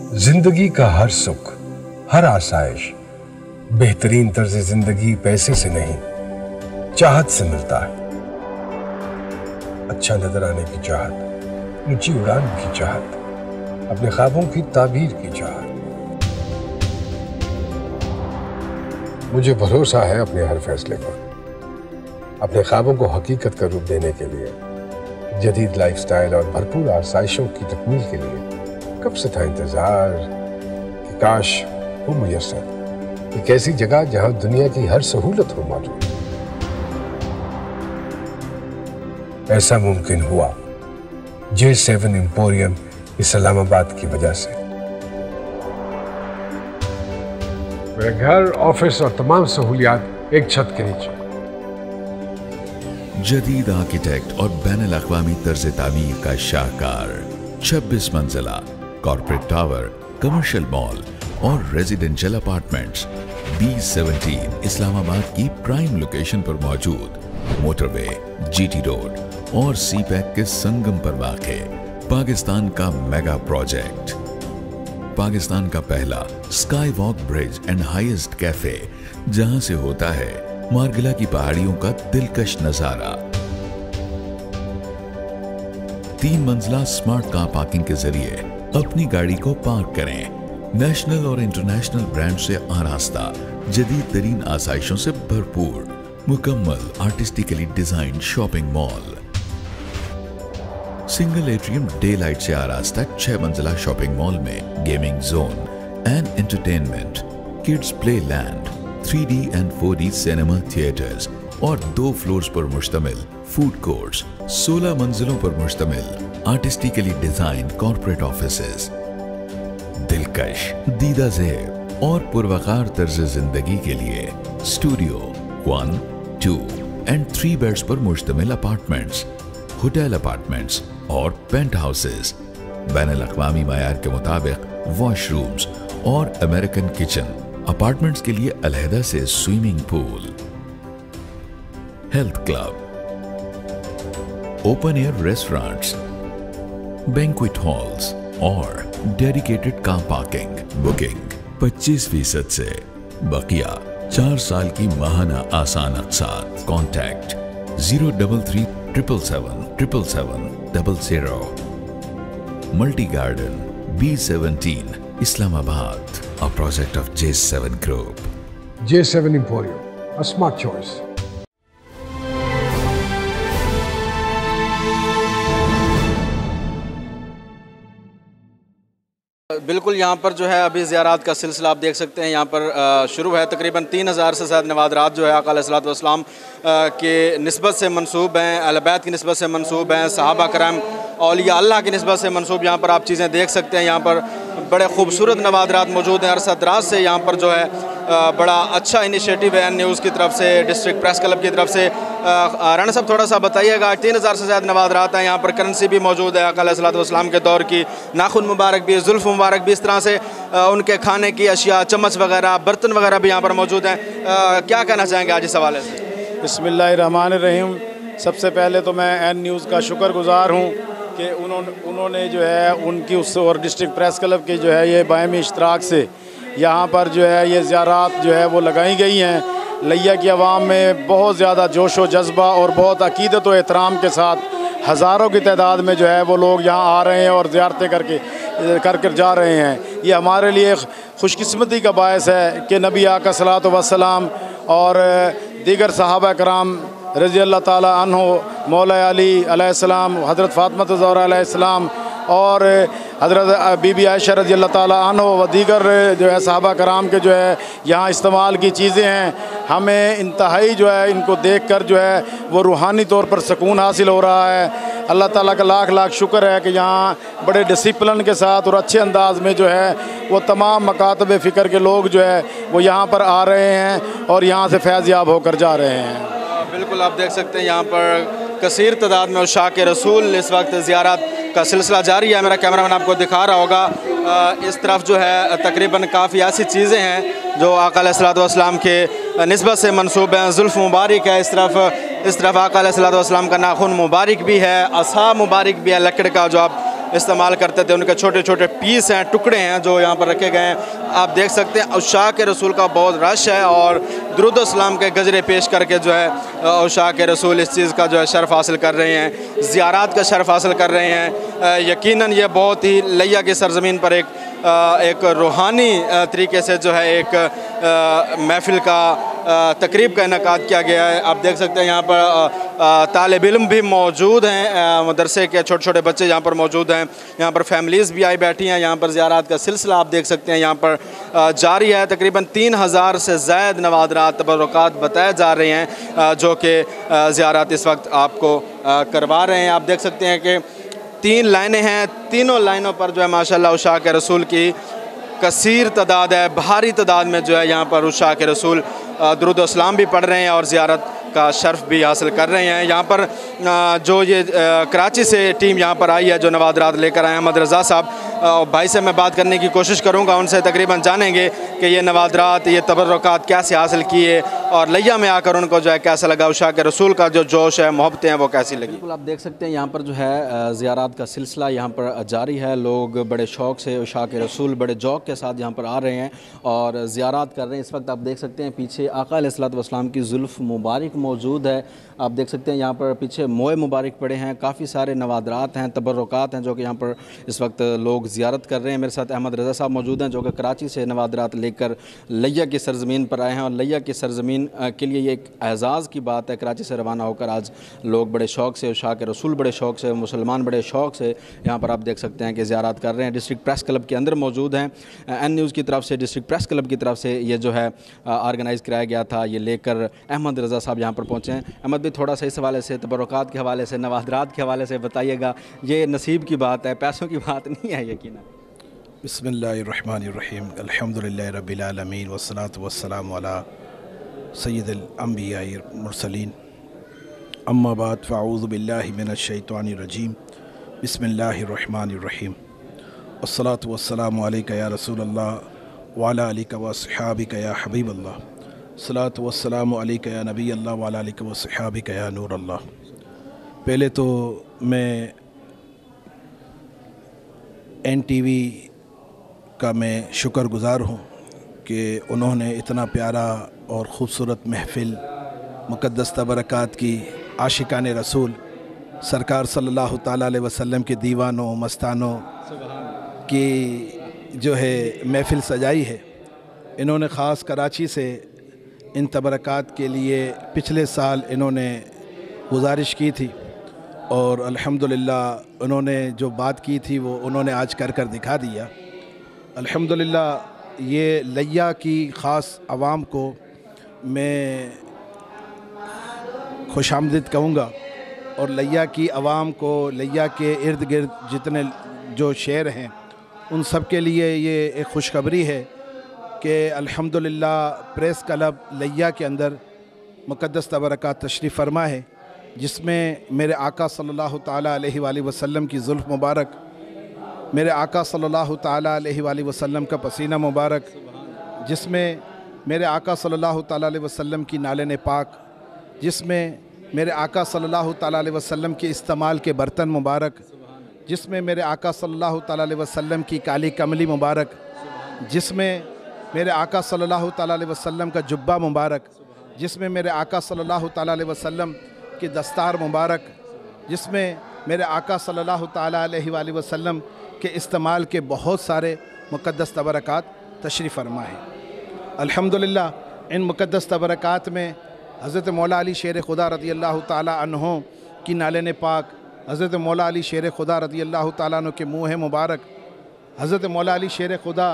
जिंदगी का हर सुख, हर आसाइश, बेहतरीन तर्ज जिंदगी पैसे से नहीं, चाहत से मिलता है। अच्छा नजर आने की चाहत, ऊंची उड़ान की चाहत, अपने ख्वाबों की ताबीर की चाहत। मुझे भरोसा है अपने हर फैसले पर, अपने ख्वाबों को हकीकत का रूप देने के लिए, जदीद लाइफस्टाइल और भरपूर आसाइशों की तकमील के लिए कब से था इंतजार कि काश हो मुयस्सर एक ऐसी जगह जहां दुनिया की हर सहूलत हो मौजूद। ऐसा मुमकिन हुआ J7 एम्पोरियम इस्लामाबाद की वजह से। मेरे घर, ऑफिस और तमाम सहूलियात एक छत के नीचे। जदीद आर्किटेक्ट और बैनुल अक़वामी तर्ज तामीर का शाहकार 26 मंजिला कॉर्पोरेट टावर, कमर्शियल मॉल और रेजिडेंशियल अपार्टमेंट्स B17 इस्लामाबाद की प्राइम लोकेशन पर मौजूद, मोटरवे, GT रोड और CPEC के संगम पर वाक़े पाकिस्तान का मेगा प्रोजेक्ट। पाकिस्तान का पहला sky walk bridge and highest cafe, जहां से होता है मार्गिला की पहाड़ियों का दिलकश नजारा। 3 मंजिला स्मार्ट कार पार्किंग के जरिए अपनी गाड़ी को पार्क करें। नेशनल और इंटरनेशनल ब्रांड से आरास्ता, जदीद तरीन आसाइशों से भरपूर मुकम्मल artistically design shopping mall. Single atrium day light से आरास्ता 6 मंजिला शॉपिंग मॉल में gaming zone and entertainment, kids play land, 3D and 4D cinema theatres और 2 फ्लोर्स पर मुश्तमिल फूड कोर्ट्स, 16 मंजिलों पर मुश्तमिल आर्टिस्टिकली डिजाइन कॉर्पोरेट ऑफिसेज। दिलकश, दीदा ज़ेब और पुरवकार तर्ज जिंदगी के लिए स्टूडियो 1, 2 एंड 3 बेड्स पर मुश्तमिल अपार्टमेंट्स, होटल अपार्टमेंट्स और पेंट हाउसेज, बैनुल अक़वामी मयार के मुताबिक वॉशरूम्स और अमेरिकन किचन, अपार्टमेंट्स के लिए अलहदा से swimming pool, health club, open air restaurants, banquet halls और डेडिकेटेड कार पार्किंग। बुकिंग 25% से, बकिया 4 साल की माहाना आसान अक़सात। Contact 033 777 777 00। Multi garden B17 Islamabad, a project of J7 Group. J7 Emporium, a smart choice. बिल्कुल, यहाँ पर जो है अभी ज़ियारात का सिलसिला आप देख सकते हैं, यहाँ पर शुरू है। तकरीबन 3000 से ज़्यादा नवादरात जो है आका अलैहिस्सलातु वस्सलाम के निस्बत से मंसूब हैं, अहले बैत की निस्बत से मंसूब हैं, सहाबा करम औलिया अल्लाह की निस्बत से मंसूब यहाँ पर आप चीज़ें देख सकते हैं। यहाँ पर बड़े खूबसूरत नवादरात मौजूद हैं। अरसा दराज से यहाँ पर जो है बड़ा अच्छा इनिशिएटिव है न्यूज़ की तरफ से, डिस्ट्रिक्ट प्रेस क्लब की तरफ से। राना साहब थोड़ा सा बताइएगा, 3000 से ज़्यादा नवादरात हैं, यहाँ पर करेंसी भी मौजूद है आका अलैहिस्सलातु वस्सलाम के दौर की, नाखून मुबारक भी, जुल्फ़ मुबारक भी, इस तरह से उनके खाने की अशिया, चम्मच वगैरह, बर्तन वगैरह भी यहाँ पर मौजूद हैं। क्या कहना चाहेंगे आज इस हवाले से? बिस्मिल्लाहिर्रहमानिर्रहीम। सबसे पहले तो मैं एन न्यूज़ का शुक्रगुज़ार हूँ कि उन्होंने जो है उनकी उस और डिस्ट्रिक्ट प्रेस क्लब की जो है ये बायमी इश्तराक से यहाँ पर जो है ये ज़ियारात जो है वो लगाई गई हैं। लिया की आवाम में बहुत ज़्यादा जोश व जज्बा और बहुत अकीदत व एहतराम के साथ हज़ारों की तादाद में जो है वो लोग यहाँ आ रहे हैं और ज़ियारतें कर जा रहे हैं। ये हमारे लिए खुशकिस्मती का बायस है कि नबी आका सल्लल्लाहु अलैहि वसल्लम और दीगर सहाबा कराम रज़ी अल्लाह ताला अन्हो, मौला अली अलैहिस्सलाम, हज़रत फ़ातिमा ज़हरा अलैहिस्सलाम और हज़रत बीबी आयशा रज़ी अल्लाह ताला अन्हो व दीगर जो है सहाबा कराम के जो है यहाँ इस्तेमाल की चीज़ें हैं। हमें इंतहाई जो है इनको देख कर जो है वो रूहानी तौर पर सुकून हासिल हो रहा है। अल्लाह ताला का लाख लाख शुक्र है कि यहाँ बड़े डिसिप्लिन के साथ और अच्छे अंदाज में जो है वो तमाम मकातब फ़िक्र के लोग जो है वो यहाँ पर आ रहे हैं और यहाँ से फैज़ याब होकर जा रहे हैं। बिल्कुल, आप देख सकते हैं यहाँ पर कसीर तादाद में उशाक़ रसूल इस वक्त ज़ियारत का सिलसिला जारी है। मेरा कैमरामैन आपको दिखा रहा होगा, इस तरफ जो है तकरीबन काफ़ी ऐसी चीज़ें हैं जो आका अलैहिस्सलातु वस्सलाम के निस्बत से मंसूब हैं। जुल्फ़ मुबारक है, इस तरफ आका अलैहिस्सलातु वस्सलाम का नाखून मुबारक भी है, असा मुबारक भी है लकड़ का, जो आप इस्तेमाल करते थे, उनके छोटे छोटे पीस हैं, टुकड़े हैं जो यहाँ पर रखे गए हैं। आप देख सकते हैं उशाक़ रसूल का बहुत रश है और दुरूद सलाम के गजरे पेश करके जो है उशाक़ रसूल इस चीज़ का जो है शर्फ़ हासिल कर रहे हैं, ज़ियारात का शर्फ़ हासिल कर रहे हैं। यकीनन ये बहुत ही लैया की सरज़मीन पर एक रूहानी तरीके से जो है एक महफ़िल का तकरीब का इनेकाद किया गया है। आप देख सकते हैं यहाँ पर तालिब इल्म भी मौजूद हैं, मदरसे के छोटे छोटे बच्चे यहाँ पर मौजूद हैं, यहाँ पर फैमिलीज़ भी आई बैठी हैं। यहाँ पर ज़ियारात का सिलसिला आप देख सकते हैं यहाँ पर जारी है। तकरीबन 3000 से ज़ायद नवादरात तबर्रुकात बताए जा रहे हैं जो कि ज़ियारात इस वक्त आपको करवा रहे हैं। आप देख सकते हैं कि 3 लाइनें हैं, तीनों लाइनों पर जो है माशाल्लाह उशाक़ रसूल की कसीर तादाद है, भारी तादाद में जो है यहाँ पर उशाक़ रसूल दुरूद सलाम भी पढ़ रहे हैं और ज़ियारत का शर्फ़ भी हासिल कर रहे हैं। यहाँ पर जो ये कराची से टीम यहाँ पर आई है जो नवादरात लेकर आए हैं, अहमद रज़ा साहब, भाई से मैं बात करने की कोशिश करूँगा, उनसे तकरीबन जानेंगे कि ये नवादरात, ये तबर्रुकात कैसे हासिल किए और लैया में आकर उनको जो है कैसा लगा, उशाक़ रसूल का जो जोश है, मोहब्बतें हैं, वो कैसी लगी। बिल्कुल आप देख सकते हैं यहाँ पर जो है ज़ियारात का सिलसिला यहाँ पर जारी है। लोग बड़े शौक़ से उशाक़ रसूल बड़े जौक़ के साथ यहाँ पर आ रहे हैं और ज़ियारात कर रहे हैं। इस वक्त आप देख सकते हैं पीछे आका अलैहिस्सलातु वस्सलाम की ज़ुल्फ़ मुबारक मौजूद है। आप देख सकते हैं यहाँ पर पीछे मोए मुबारक पड़े हैं, काफ़ी सारे नवादरात हैं, तबर्रुकात हैं जो कि यहाँ पर इस वक्त लोग ज़ियारत कर रहे हैं। मेरे साथ अहमद रज़ा साहब मौजूद हैं जो कि कराची से नवादरात लेकर लैया की सरज़मीन पर आए हैं और लैया की सरज़मीन के लिए ये एक एज़ाज़ की बात है। कराची से रवाना होकर आज लोग बड़े शौक़ से, उशाक़ रसूल बड़े शौक़ से, मुसलमान बड़े शौक़ से यहाँ पर आप देख सकते हैं कि ज़ियारत कर रहे हैं। डिस्ट्रिक्ट प्रेस क्लब के अंदर मौजूद हैं। एन न्यूज़ की तरफ से, डिस्ट्रिक्ट प्रेस क्लब की तरफ से ये जो है ऑर्गेनाइज़ कराया गया था, ये लेकर अहमद रज़ा साहब यहाँ पर पहुँचे हैं। अहमद भी थोड़ा सा इस हवाले से, तबर्रुकात के हवाले से, नवादरात के हवाले से बताइएगा। ये नसीब की बात है, पैसों की बात नहीं है यकीनन। बिस्मिल्लाहिर्रहमानिर्रहीम, अल्हम्दुलिल्लाहि रब्बिल आलमीन वस्सलातु वस्सलामु अला सय्यिदिल अंबियाइ वल मुरसलीन, अम्मा बाद फ़अऊज़ु बिल्लाहि मिनश शैतानिर रजीम, बिस्मिल्लाहिर्रहमानिर्रहीम, वस्सलातु वस्सलामु अलैका या रसूलल्लाह व अला आलिका व अस्हाबिका या हबीबल्लाह, सलातु वस्सलामु अलैका या नबी अल्लाह व अला आलिका व अस्हाबिका या नूर अल्लाह। पहले तो मैं NTV का मैं शुक्रगुज़ार हूँ कि उन्होंने इतना प्यारा और ख़ूबसूरत महफ़िल मुक़द्दस तबरकात की आशिकाने रसूल सरकार सल्लल्लाहु ताला अलैहि वसल्लम के दीवानों मस्तानों की जो है महफ़िल सजाई है। इन्होंने ख़ास कराची से इन तबरकात के लिए पिछले साल इन्होंने गुजारिश की थी और अल्हम्दुलिल्लाह उन्होंने जो बात की थी वो उन्होंने आज कर कर दिखा दिया। अल्हम्दुलिल्लाह ये लैया की ख़ास आवाम को मैं खुशामदीद कहूँगा और लैया की आवाम को, लैया के इर्द गिर्द जितने जो शहर हैं उन सब के लिए ये एक खुशखबरी है कि अल्हम्दुलिल्लाह प्रेस क्लब लैया के अंदर मुक़द्दस तबरकात तशरीफ़ फरमा है, जिसमें मेरे आका सल्लल्लाहु ताला अलैहि वसल्लम की ज़ुल्फ़ मुबारक, मेरे आका सल्लल्लाहु ताला अलैहि वसल्लम का पसीना मुबारक, जिसमें मेरे आका सल्लल्लाहु ताला अलैहि वसल्लम की नालन पाक, जिसमें मेरे आका सल्लल्लाहु ताला अलैहि वसल्लम के इस्तेमाल के बर्तन मुबारक, जिसमें मेरे आका सल्लल्लाहु ताला अलैहि वसल्लम की काली कमली मुबारक, जिसमें मेरे आका सल्लल्लाहु ताला अलैहि वसल्लम का जुब्बा मुबारक, जिसमें मेरे आका सल्लल्लाहु ताला अलैहि वसल्लम की दस्तार मुबारक, जिसमें मेरे आका सल्लल्लाहु ताला अलैहि वसल्लम के इस्तेमाल के बहुत सारे मुक़द्दस तबरकात तशरीफ़ फरमा है। अल्हम्दुलिल्लाह इन मुक़द्दस तबरकात में हज़रत मौला अली शेर खुदा रज़ी अल्लाह ताला अन्हो की नालन पाक, हज़रत मौला अली शेर खुदा रज़ी अल्लाह ताला अन्हो के मुँह मुबारक, हज़रत मौला अली शेर खुदा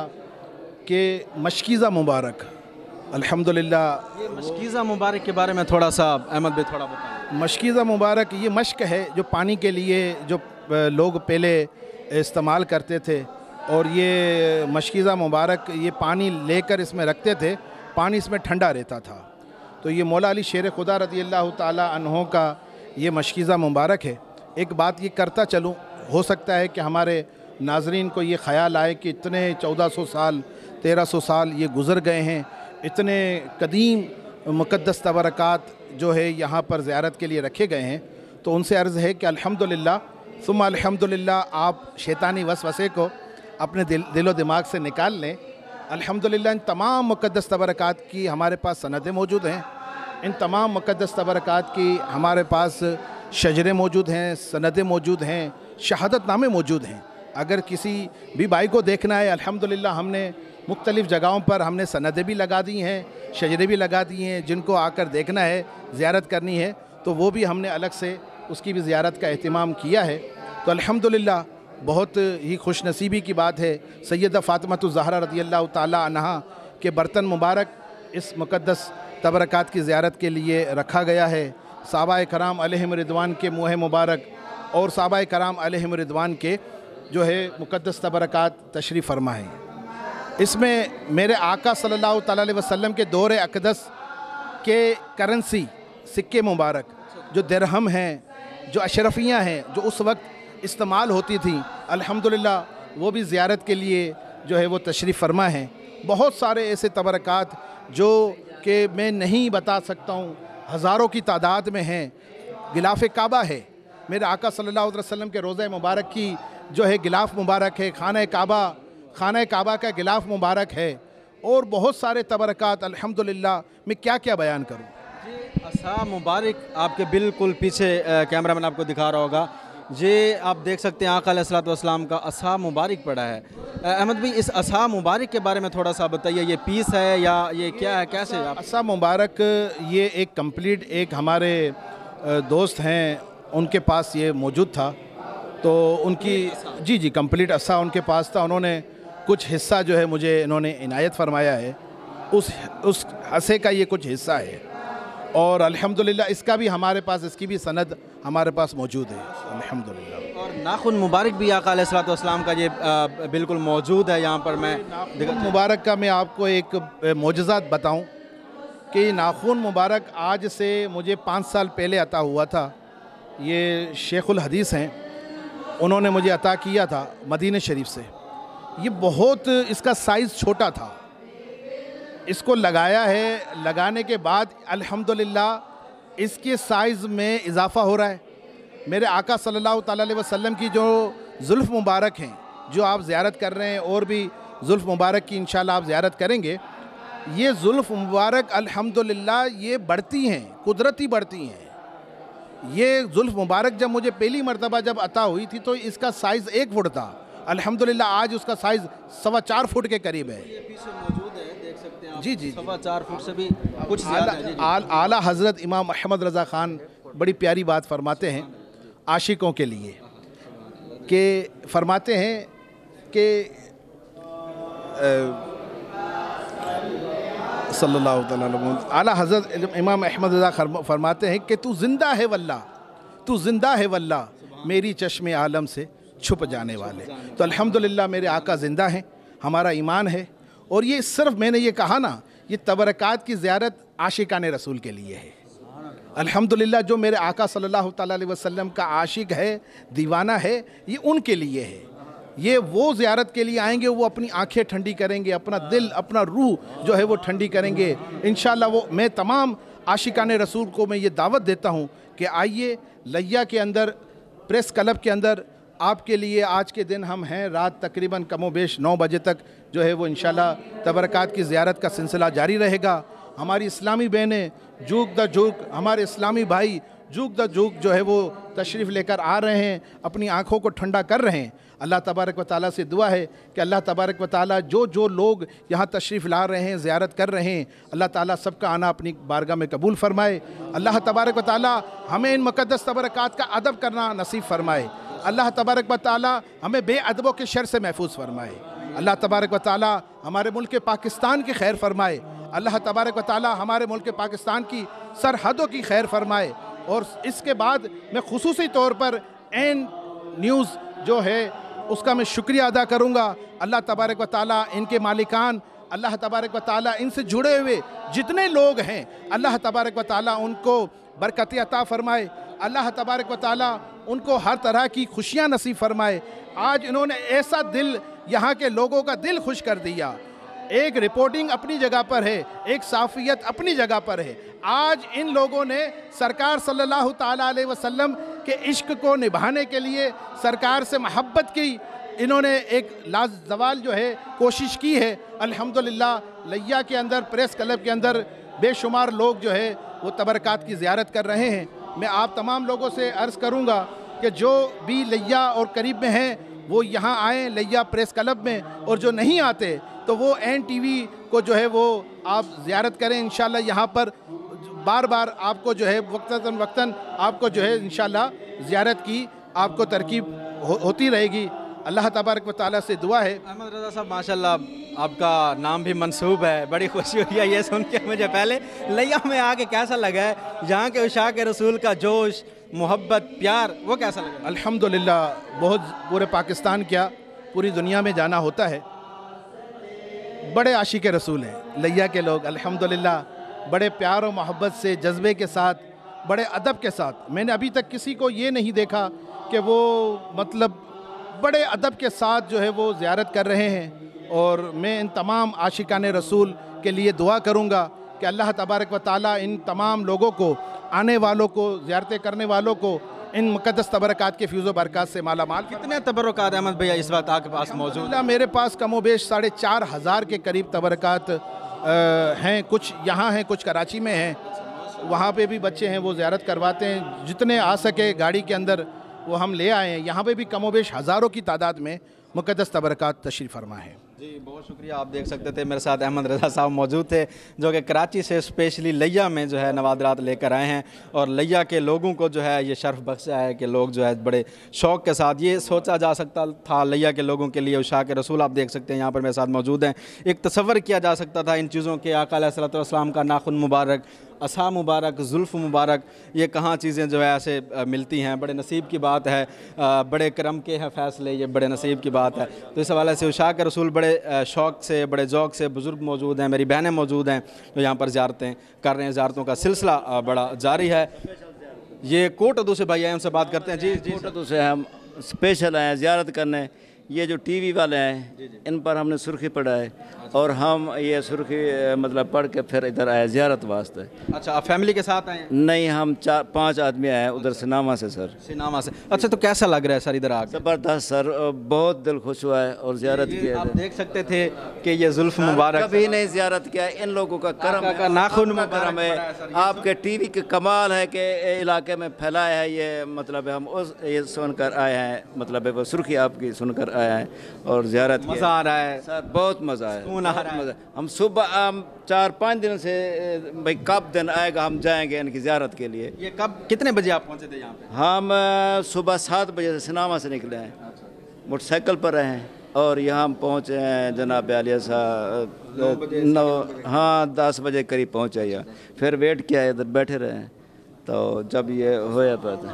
के मशकीज़ा मुबारक, अल्हम्दुलिल्लाह। ये मशकीज़ा मुबारक के बारे में थोड़ा सा अहमद भाई थोड़ा बताएं। मशकीज़ा मुबारक ये मश्क है जो पानी के लिए जो लोग पहले इस्तेमाल करते थे और ये मशकीज़ा मुबारक ये पानी लेकर इसमें रखते थे, पानी इसमें ठंडा रहता था। तो ये मौला अली शेर खुदा रज़ी अल्लाह ताला अन्हो का ये मशकीज़ा मुबारक है। एक बात ये करता चलूँ, हो सकता है कि हमारे नाज़रीन को ये ख़याल आए कि इतने 1400 साल 1300 साल ये गुज़र गए हैं, इतने कदीम मुक़द्दस तबरकात जो है यहाँ पर ज़ियारत के लिए रखे गए हैं। तो उनसे अर्ज़ है कि अल्हम्दुलिल्लाह सुम्मा अल्हम्दुलिल्लाह आप शैतानी वसवसे को अपने दिलो दिमाग से निकाल लें। अल्हम्दुलिल्लाह इन तमाम मुक़द्दस तबरकात की हमारे पास सनदें मौजूद हैं, इन तमाम मुक़द्दस तबरकात की हमारे पास शजरे मौजूद हैं, सनदें मौजूद हैं, शहादतनामे मौजूद हैं। अगर किसी भी भाई को देखना है, अल्हम्दुलिल्लाह हमने मुख्तलिफ़ जगहों पर हमने सनदें भी लगा दी हैं, शजरे भी लगा दिए हैं। जिनको आकर देखना है, ज़ियारत करनी है, तो वो भी हमने अलग से उसकी भी ज़ियारत का एहतिमाम किया है। तो अल्हम्दुलिल्लाह बहुत ही खुश नसीबी की बात है, सैयदा फ़ातिमा ज़हरा रज़ियल्लाहु ताला अन्हा के बर्तन मुबारक इस मुक़द्दस तबरकात की ज़ियारत के लिए रखा गया है। सहाबाए कराम अलैहिम रिदवान के मुँह मुबारक और सहाबाए कराम अलैहिम रिदवान के जो है मुक़द्दस तबरकात तशरीफ़ फरमा है। इसमें मेरे आका सल्लल्लाहु अलैहि वसल्लम के दौर अक़दस के करेंसी सिक्के मुबारक जो दिरहम हैं, जो अशरफियाँ हैं, जो उस वक्त इस्तेमाल होती थी, अल्हम्दुलिल्लाह वो भी ज़ियारत के लिए जो है वो तशरीफ़ फरमा है। बहुत सारे ऐसे तबरकात जो कि मैं नहीं बता सकता हूँ, हज़ारों की तादाद में हैं। गिलाफ़ काबा है, मेरे आका सल्लल्लाहु अलैहि वसल्लम के रोज़ा मुबारक की जो है गिलाफ़ मुबारक है, खाना काबा का गिलाफ़ मुबारक है, और बहुत सारे तबरकात अल्हम्दुलिल्लाह। मैं क्या क्या बयान करूँ। असा मुबारक आपके बिल्कुल पीछे कैमरामैन आपको दिखा रहा होगा, ये आप देख सकते हैं आका अलैहिस्सलातु वस्सलाम का असा मुबारक पड़ा है। अहमद भाई, इस असा मुबारक के बारे में थोड़ा सा बताइए, ये पीस है या ये क्या है, कैसे आप? असा मुबारक ये एक कंप्लीट, एक हमारे दोस्त हैं उनके पास ये मौजूद था, तो उनकी जी कंप्लीट असा उनके पास था। उन्होंने कुछ हिस्सा जो है मुझे इन्होंने इनायत फरमाया है, उस हसे का ये कुछ हिस्सा है, और अल्हम्दुलिल्लाह इसका भी हमारे पास, इसकी भी सनद हमारे पास मौजूद है अल्हम्दुलिल्लाह। और नाखून मुबारक भी आका अलैहिस्सलातु वस्सलाम का ये बिल्कुल मौजूद है यहाँ पर। मैं नाखून मुबारक का मैं आपको एक मोजज़ात बताऊँ कि नाखून मुबारक आज से मुझे 5 साल पहले अता हुआ था। ये शेखुल हदीस हैं, उन्होंने मुझे अता किया था मदीने शरीफ से। ये बहुत, इसका साइज़ छोटा था, इसको लगाया है, लगाने के बाद अल्हम्दुलिल्लाह इसके साइज़ में इजाफ़ा हो रहा है। मेरे आका सल्लल्लाहु अलैहि वसल्लम की जो जुल्फ़ मुबारक हैं, जो आप ज़ियारत कर रहे हैं, और भी जुल्फ़ मुबारक की इंशाल्लाह आप ज़ियारत करेंगे, ये जुल्फ़ मुबारक अल्हम्दुलिल्लाह ये बढ़ती हैं, कुदरती बढ़ती हैं। ये जुल्फ़ मुबारक जब मुझे पहली मरतबा जब अता हुई थी तो इसका साइज़ 1 फुट था, अल्हम्दुलिल्लाह आज उसका साइज़ 4.25 फुट के करीब है। जी जी 4.25 फुट से भी कुछ आला हज़रत इमाम अहमद रज़ा ख़ान बड़ी प्यारी बात फरमाते हैं आशिकों के लिए, कि फरमाते हैं कि सल्लल्लाहु अलैहि वसल्लम, आला हज़रत इमाम अहमद रज़ा फरमाते हैं कि तू ज़िंदा है वल्लाह, तू ज़िंदा है वल्लाह, मेरी चश्मे आलम से छुप जाने वाले। तो अल्हम्दुलिल्लाह मेरे आका ज़िंदा हैं, हमारा ईमान है। और ये सिर्फ मैंने ये कहा ना, ये तबरकात की ज़ियारत आशिकाने रसूल के लिए है। अल्हम्दुलिल्लाह जो मेरे आका सल्लल्लाहु अलैहि वसल्लम का आशिक है, दीवाना है, ये उनके लिए है। ये वो ज़ियारत के लिए आएंगे, वो अपनी आंखें ठंडी करेंगे, अपना दिल, अपना रूह जो है वो ठंडी करेंगे इंशाअल्लाह। वो मैं तमाम आशिकाने रसूल को मैं ये दावत देता हूँ कि आइए लैया के अंदर, प्रेस क्लब के अंदर आपके लिए आज के दिन हम हैं, रात तकरीबन कमोबेश 9 बजे तक जो है वो इंशाल्लाह तबरकात की ज़ियारत का सिलसिला जारी रहेगा। हमारी इस्लामी बहनें जुग द जुग, हमारे इस्लामी भाई जुग द जुग जो है वो तशरीफ़ लेकर आ रहे हैं, अपनी आँखों को ठंडा कर रहे हैं। अल्लाह तबारक व ताला से दुआ है कि अल्लाह तबारक व ताला जो लोग यहाँ तशरीफ़ ला रहे हैं, ज़ियारत कर रहे हैं, अल्लाह ताला सबका आना अपनी बारगाह में कबूल फ़रमाए। अल्लाह तबारक व ताला हमें इन मुक़द्दस तबरकात का अदब करना नसीब फ़रमाए। अल्लाह तबारक व ताला हमें बेअदबों के शर से महफूज फ़रमाए। अल्लाह तबारक व ताला हमारे मुल्क पाकिस्तान की खैर फरमाए। अल्लाह तबारक व ताला हमारे मुल्क पाकिस्तान की सरहदों की खैर फरमाए। और इसके बाद मैं खुसूसी तौर पर एन न्यूज़ जो है उसका मैं शुक्रिया अदा करूँगा। अल्लाह तबारक व ताला इनके मालिकान, अल्लाह तबारक व ताला इनसे जुड़े हुए जितने लोग हैं, अल्लाह तबारक व ताला उनको बरकत अता फ़रमाए। अल्लाह तबारक व ताला उनको हर तरह की खुशियाँ नसीब फरमाए। आज इन्होंने ऐसा दिल, यहाँ के लोगों का दिल खुश कर दिया। एक रिपोर्टिंग अपनी जगह पर है, एक साफ़ियत अपनी जगह पर है। आज इन लोगों ने सरकार सल्लल्लाहु ताला अलैहि वसल्लम कि इश्क को निभाने के लिए सरकार से मोहब्बत की इन्होंने एक लाजवाल जो है कोशिश की है। अल्हम्दुलिल्लाह लैया के अंदर प्रेस क्लब के अंदर बेशुमार लोग जो है वो तबरकात की ज़ियारत कर रहे हैं। मैं आप तमाम लोगों से अर्ज़ करूँगा कि जो भी लैया और करीब में हैं वो यहाँ आएँ लैया प्रेस क्लब में, और जो नहीं आते तो वो NTV को जो है वो आप ज़ियारत करें। इंशाल्लाह यहाँ पर बार बार आपको जो है वक्तन वक्तन आपको जो है इंशाल्लाह ज़ियारत की आपको तरकीब होती रहेगी। अल्लाह तबारक व तआला से दुआ है। अहमद रज़ा साहब माशाल्लाह आपका नाम भी मंसूब है, बड़ी खुशी हुई है ये सुन के मुझे। पहले लैया में आके कैसा लगा है, यहाँ के उशाक रसूल का जोश, मोहब्बत, प्यार, वो कैसा लगा? अल्हम्दुलिल्लाह बहुत पूरे पाकिस्तान क्या पूरी दुनिया में जाना होता है। बड़े आशिक रसूल हैं लैया के लोग, अल्हम्दुलिल्लाह बड़े प्यार और मोहब्बत से जज्बे के साथ बड़े अदब के साथ। मैंने अभी तक किसी को ये नहीं देखा कि वो मतलब बड़े अदब के साथ जो है वो ज़ियारत कर रहे हैं। और मैं इन तमाम आशिकाने रसूल के लिए दुआ करूँगा कि अल्लाह तबारक व तआला इन तमाम लोगों को, आने वालों को, ज़ियारतें करने वालों को इन मुक़द्दस तबरकात के फ़्यूज़ व बरक़ात से माला माल। कितने तबरकात अहमद भैया इस वक्त आपके पास मौजूद? मेरे पास कमोबेश 4,500 के करीब तबरकात हैं। कुछ यहाँ हैं, कुछ कराची में हैं, वहाँ पे भी बच्चे हैं वो ज़ियारत करवाते हैं। जितने आ सके गाड़ी के अंदर वो हम ले आए हैं। यहाँ पे भी कमोबेश हज़ारों की तादाद में मुक़द्दस तबरकात तशरीफ़ फरमा है। जी बहुत शुक्रिया। आप देख सकते थे मेरे साथ अहमद रज़ा साहब मौजूद थे जो कि कराची से स्पेशली लैया में जो है नवादरात लेकर आए हैं। और लैया के लोगों को जो है ये शर्फ बख्शा है कि लोग जो है बड़े शौक़ के साथ, ये सोचा जा सकता था लैया के लोगों के लिए उशाक रसूल आप देख सकते हैं यहाँ पर मेरे साथ मौजूद हैं। एक तसव्वुर किया जा सकता था इन चीज़ों के, आका अलैहिस्सलातु वस्सलाम का नाखून मुबारक, असा मुबारक, जुल्फ़ मुबारक, ये कहाँ चीज़ें जो है ऐसे मिलती हैं। बड़े नसीब की बात है, बड़े करम के हैं फ़ैसले, ये बड़े नसीब की बात है। तो इस हवाले से उशाक रसूल बड़े शौक़ से, बड़े ज़ौक़ से, बुज़ुर्ग मौजूद हैं, मेरी बहनें मौजूद हैं जो यहाँ पर ज़ियारतें कर रहे हैं। ज़ियारतों का सिलसिला बड़ा जारी है। ये कोटदू से भाई आए, उनसे बात करते हैं। जी जी, कोटदू से हम स्पेशल आए ज़ियारत करने। ये जो टीवी वाले हैं इन पर हमने सुर्खी पढ़ा है और हम ये सुर्खी मतलब पढ़ के फिर इधर आए ज़ियारत वास्ते। अच्छा, आप फैमिली के साथ आए हैं? नहीं, हम 4-5 आदमी आए हैं उधर सिनामा से सर। सिनामा से, अच्छा। तो कैसा लग रहा है सर इधर आकर? ज़बरदस्त सर, बहुत दिल खुश हुआ है और ज़ियारत की है। आप देख सकते थे कि ये जुल्फ़ मुबारक, कभी नहीं ज़ियारत किया, इन लोगों का करम का नाखून मुबारक है। आपके टीवी के कमाल है कि इलाके में फैलाया है ये, मतलब हम उस ये सुनकर आए हैं, मतलब वो सुर्खी आपकी सुनकर आए हैं और ज़ियारत मज़ा आ रहा है सर, बहुत मज़ा है। मज़ा। हम सुबह 4-5 दिन से भाई कब दिन आएगा हम जाएंगे इनकी ज़ियारत के लिए। ये कब, कितने बजे आप पहुँचे थे यहाँ पे? हम सुबह 7 बजे से सिनामा से निकले हैं, मोटरसाइकिल पर रहे हैं और यहाँ हम पहुँचे हैं जनाब आलिया साहब 9, हाँ 10 बजे करीब पहुँचे यहाँ। फिर वेट किया, इधर बैठे रहे हैं। तो जब ये होया पता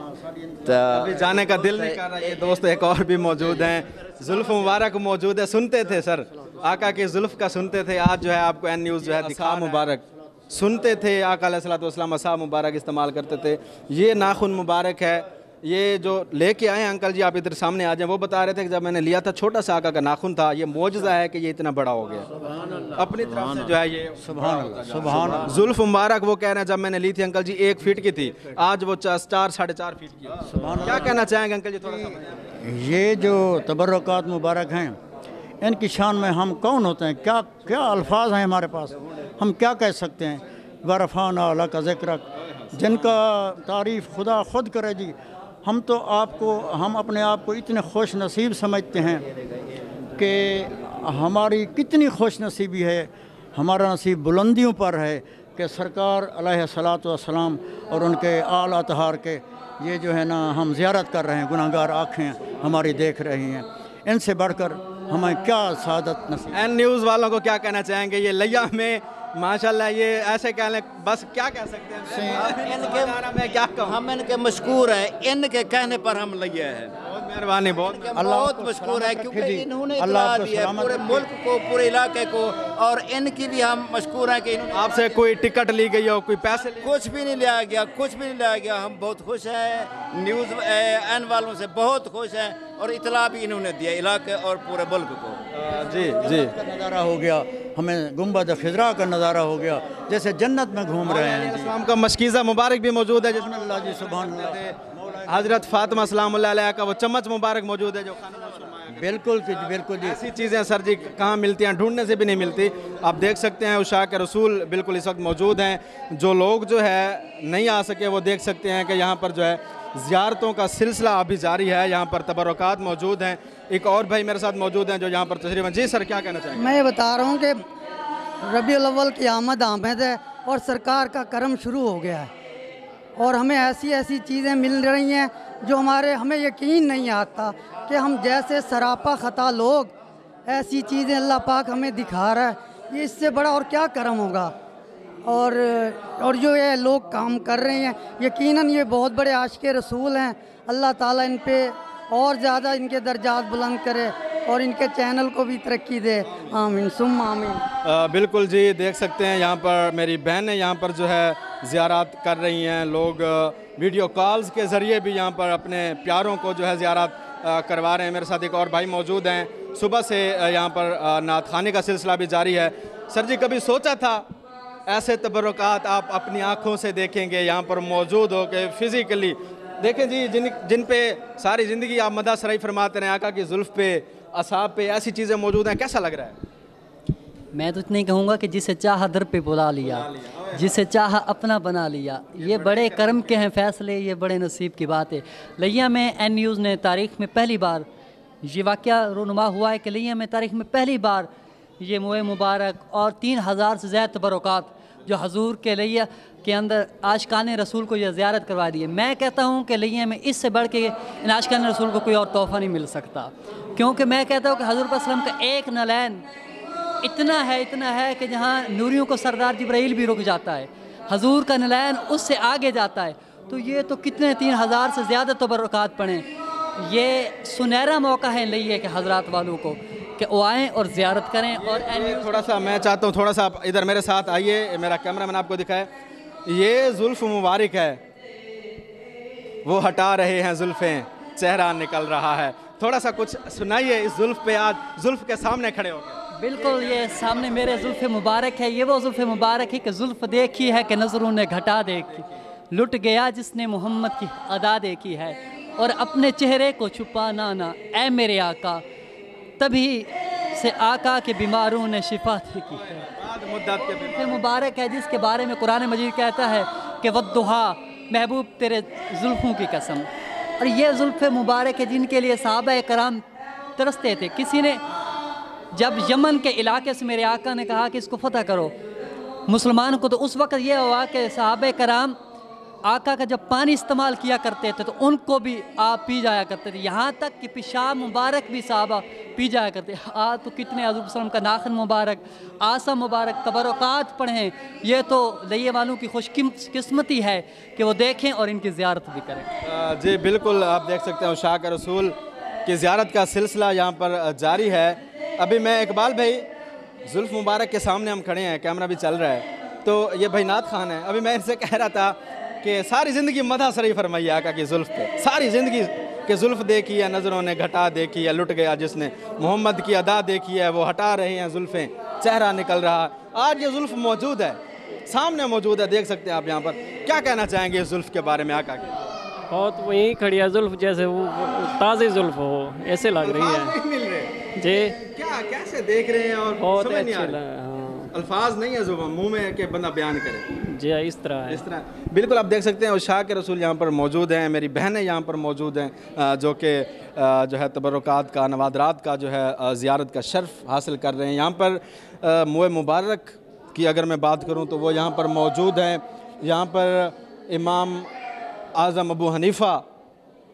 तो अभी जाने का दिल नहीं कर रहा। ये दोस्त एक और भी मौजूद हैं, जुल्फ़ मुबारक मौजूद है। सुनते थे सर आका के जुल्फ़ का, सुनते थे। आज जो है आपको एन न्यूज़ जो है दिखा मुबारक सुनते थे, आका अलैहिस्सलातु वस्सलाम असा मुबारक इस्तेमाल करते थे। ये नाखून मुबारक है, ये जो लेके आए हैं अंकल जी, आप इधर सामने आ जाएं। वो बता रहे थे कि जब मैंने लिया था छोटा सा आका का नाखून था, ये मौजज़ा है कि ये इतना बड़ा हो गया अपनी तरफ से जो है ये सुभान जुल्फ़ मुबारक। वो कह रहे हैं जब मैंने ली थी अंकल जी 1 फीट की थी, आज वो 4-4.5 फीट की है। क्या कहना चाहेंगे अंकल जी, थोड़ा सा? ये जो तबर्रुकात मुबारक हैं इनकी शान में हम कौन होते हैं, क्या क्या अल्फाज हैं हमारे पास, हम क्या कह सकते हैं। वरफ़ाना लका ज़िक्रक, जिनका तारीफ़ खुदा खुद करे जी। हम तो हम अपने आप को इतने खुश नसीब समझते हैं कि हमारी कितनी खुश नसीबी है, हमारा नसीब बुलंदियों पर है कि सरकार अलैहिस्सलातु वस्सलाम और उनके आल अतहार के ये जो है ना हम ज़ियारत कर रहे हैं। गुनाहगार आँखें हमारी देख रही हैं, इनसे बढ़कर हमें क्या सादत नसीब। एन न्यूज़ वालों को क्या कहना चाहेंगे? ये लैया में माशाल्लाह ये ऐसे कह लें, बस क्या कह सकते हैं इनके, क्या कहूँ, हम इनके मशकूर हैं, इनके कहने पर हम लगे हैं। बहुत मेहरबानी, बहुत मशकूर है क्योंकि इन्होंने इतला दी है पूरे मुल्क को, पूरे इलाके को, और इनकी भी हम मशकूर हैं कि आपसे कोई टिकट ली गई हो, कोई पैसे कुछ भी नहीं लिया गया, कुछ भी नहीं लिया गया। हम बहुत खुश हैं, न्यूज़ एन वालों से बहुत खुश हैं और इतला भी इन्होंने दिया इलाके और पूरे मुल्क को। जी जी, नज़ारा हो गया, हमें गुंबद खिज़रा का नज़ारा हो गया, जैसे जन्नत में घूम रहे हैं। इस्लाम का मशकीज़ा मुबारक भी मौजूद है, अल्लाह जी सुभान अल्लाह। हज़रत फ़ातिमा सलामुल्लाह अलैहा का वो चम्मच मुबारक मौजूद है जो खाना नौश फरमाया करते हैं। बिल्कुल बिल्कुल जी। ऐसी चीज़ें सर जी कहाँ मिलती हैं, ढूंढने से भी नहीं मिलती। आप देख सकते हैं उशाक रसूल बिल्कुल इस वक्त मौजूद हैं। जो लोग जो है नहीं आ सके वो देख सकते हैं कि यहाँ पर जो है ज़ियारतों का सिलसिला अभी जारी है। यहाँ पर तबरुकात मौजूद हैं। एक और भाई मेरे साथ मौजूद हैं जो यहाँ पर तशरीफ़। जी सर, क्या कहना चाहेंगे? मैं ये बता रहा हूँ कि रबीउल अव्वल की आमद है और सरकार का करम शुरू हो गया है और हमें ऐसी ऐसी चीज़ें मिल रही हैं जो हमें यकीन नहीं आता कि हम जैसे सरापा ख़ता लोग ऐसी चीज़ें अल्लाह पाक हमें दिखा रहा है। ये इससे बड़ा और क्या करम होगा। और जो ये लोग काम कर रहे हैं यकीनन ये बहुत बड़े आशिक़ रसूल हैं। अल्लाह ताला इन पे और ज़्यादा इनके दर्जात बुलंद करे और इनके चैनल को भी तरक्की दे। आमीन सुम्मा आमीन। बिल्कुल जी, देख सकते हैं यहाँ पर मेरी बहनें यहाँ पर जो है ज़ियारत कर रही हैं। लोग वीडियो कॉल्स के ज़रिए भी यहाँ पर अपने प्यारों को जो है ज़ियारत करवा रहे हैं। मेरे साथ एक और भाई मौजूद हैं। सुबह से यहाँ पर नात खाने का सिलसिला भी जारी है। सर जी, कभी सोचा था ऐसे तबरुकात आप अपनी आँखों से देखेंगे, यहाँ पर मौजूद हो के फिज़िकली देखें जी, जिन पे सारी ज़िंदगी आप मदा सराई फरमाते रहे, आका की जुल्फ़ पे, असाब पे ऐसी चीज़ें मौजूद हैं, कैसा लग रहा है? मैं तो इतना ही कहूँगा कि जिसे चाह दर पे बुला लिया, जिसे चाह अपना बना लिया। ये बड़े करम के हैं फ़ैसले, ये बड़े नसीब की बात है। लिया में एन न्यूज़ ने तारीख़ में पहली बार ये वाक़या रोनुमा हुआ है कि लिया में तारीख़ में पहली बार ये मोए मुबारक और 3000 से ज़्यादा तबरुकात जो हजूर के लिया के अंदर आशिकान रसूल को यह ज़ियारत करवा दी है। मैं कहता हूँ कि लिया में इससे बढ़ के इन आशिकान रसूल को कोई और तोहफ़ा नहीं मिल सकता, क्योंकि मैं कहता हूँ कि हजूर वसल्लम का एक नलैन इतना है कि जहाँ नूरियों को सरदार जिब्राइल भी रुक जाता है, हजूर का नलैन उससे आगे जाता है। तो ये तो कितने 3000 से ज़्यादा तबरुकात पढ़ें। ये सुनहरा मौका है लिए कि हजरात वालों को कि वो आएँ और ज़ियारत करें। और थोड़ा सा मैं चाहता हूँ, थोड़ा सा आप इधर मेरे साथ आइए, मेरा कैमरा मैन आपको दिखाए। ये जुल्फ़ मुबारक है, वो हटा रहे हैं जुल्फ़ें, चेहरा निकल रहा है। थोड़ा सा कुछ सुनाइए इस जुल्फ़ पे, आज जुल्फ़ के सामने खड़े हो गए। बिल्कुल, ये सामने मेरे जुल्फ़ मुबारक है। ये वो जुल्फ़ मुबारक है कि जुल्फ़ देखी है कि नज़रों ने घटा देखी, लुट गया जिसने मोहम्मद की अदा देखी है, और अपने चेहरे को छुपाना ना ऐ मेरे आका, तभी से आका के बीमारों ने शिफा देखी है। जुल्फ़ मुबारक है जिसके बारे में कुरान मजीद कहता है कि वद्दुहा, महबूब तेरे जुल्फ़ों की कसम। और ये जुल्फ़ मुबारक है जिनके लिए सहाबा कराम तरसते थे। किसी ने जब यमन के इलाके से मेरे आका ने कहा कि इसको फतह करो मुसलमान को, तो उस वक्त ये हुआ कि सहाबा कराम आका का जब पानी इस्तेमाल किया करते थे तो उनको भी आप पी जाया करते थे, यहाँ तक कि पेशाब मुबारक भी साहबा पी जाया करते। आज तो कितने हज़ूर सल्लम का नाखन मुबारक, आसा मुबारक, तबरुकात पढ़ें। ये तो लिए वालों की खुशकिस्मती है कि वो देखें और इनकी ज़ियारत भी करें। जी बिल्कुल, आप देख सकते हैं उशाक रसूल की ज़ियारत का सिलसिला यहाँ पर जारी है। अभी मैं इकबाल भाई, जुल्फ़ मुबारक के सामने हम खड़े हैं, कैमरा भी चल रहा है, तो ये भाई नात खान है। अभी मैं इनसे कह रहा था कि सारी ज़िंदगी मदा सराई फरमाई आका की जुल्फ़ पे, सारी ज़िंदगी के जुल्फ़ देखी है, नज़रों ने घटा देखी है, लुट गया जिसने मोहम्मद की अदा देखी है, वो हटा रहे हैं जुल्फ़ें, चेहरा निकल रहा। आज ये जुल्फ़ मौजूद है, सामने मौजूद है, देख सकते हैं आप यहाँ पर। क्या कहना चाहेंगे इस जुल्फ़ के बारे में आका के? बहुत वही खड़ी है जुल्फ़, जैसे वो ताज़ी जुल्फ़ हो ऐसे लग रही है। मिल रहे जी, क्या कैसे देख रहे हैं और बहुत समझ नहीं आ अच्छे रहा। अल्फाज नहीं है जुबान मुंह में कि बंदा बयान करे। जी इस तरह है। इस तरह बिल्कुल आप देख सकते हैं उशाक रसूल यहाँ पर मौजूद हैं। मेरी बहनें यहाँ पर मौजूद हैं जो कि जो है तबरुकात का, नवादरात का जो है ज़ियारत का शर्फ हासिल कर रहे हैं। यहाँ पर मोए मुबारक की अगर मैं बात करूँ तो वो यहाँ पर मौजूद हैं। यहाँ पर इमाम आज़म अबू हनीफ़ा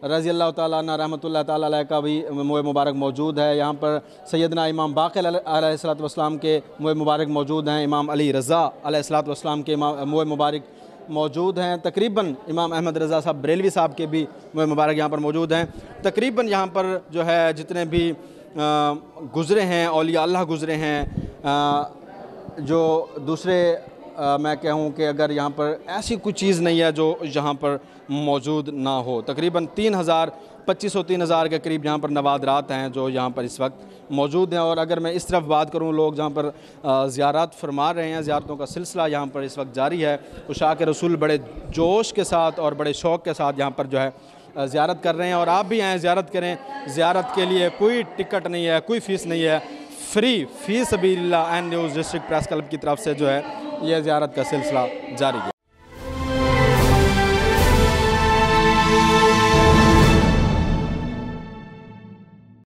रज़ी अल्लाह ताला अन्हु रहमतुल्लाह ताला अलैह का भी मोए मुबारक मौजूद है। यहाँ पर सैयदना इमाम बाक़िर अलैहिस्सलातु वस्सलाम के मोए मुबारक मौजूद हैं। इमाम अली रज़ा अलैहिस्सलातु वस्सलाम के मोए मुबारक मौजूद हैं। तकरीबन इमाम अहमद रज़ा साहब बरेलवी साहब के भी मोए मुबारक यहाँ पर मौजूद हैं। तकरीबन यहाँ पर जो है जितने भी गुज़रे हैं औलिया अल्लाह गुज़रे हैं, जो दूसरे मैं कहूँ कि अगर यहाँ पर ऐसी कोई चीज़ नहीं है जो यहाँ पर मौजूद ना हो। तकरीबन 2500-3000 के करीब यहाँ पर नवादरात हैं जो यहाँ पर इस वक्त मौजूद हैं। और अगर मैं इस तरफ बात करूँ, लोग जहाँ पर ज़ियारत फरमा रहे हैं, ज़ियारतों का सिलसिला यहाँ पर इस वक्त जारी है। उशाक रसूल बड़े जोश के साथ और बड़े शौक़ के साथ यहाँ पर जो है ज़ियारत कर रहे हैं। और आप भी आएँ, ज़ियारत करें। ज़ियारत के लिए कोई टिकट नहीं है, कोई फ़ीस नहीं है, फ्री फ़ी सबीलिल्लाह N news district press club की तरफ से जो है ये ज़ियारत का सिलसिला जारी है।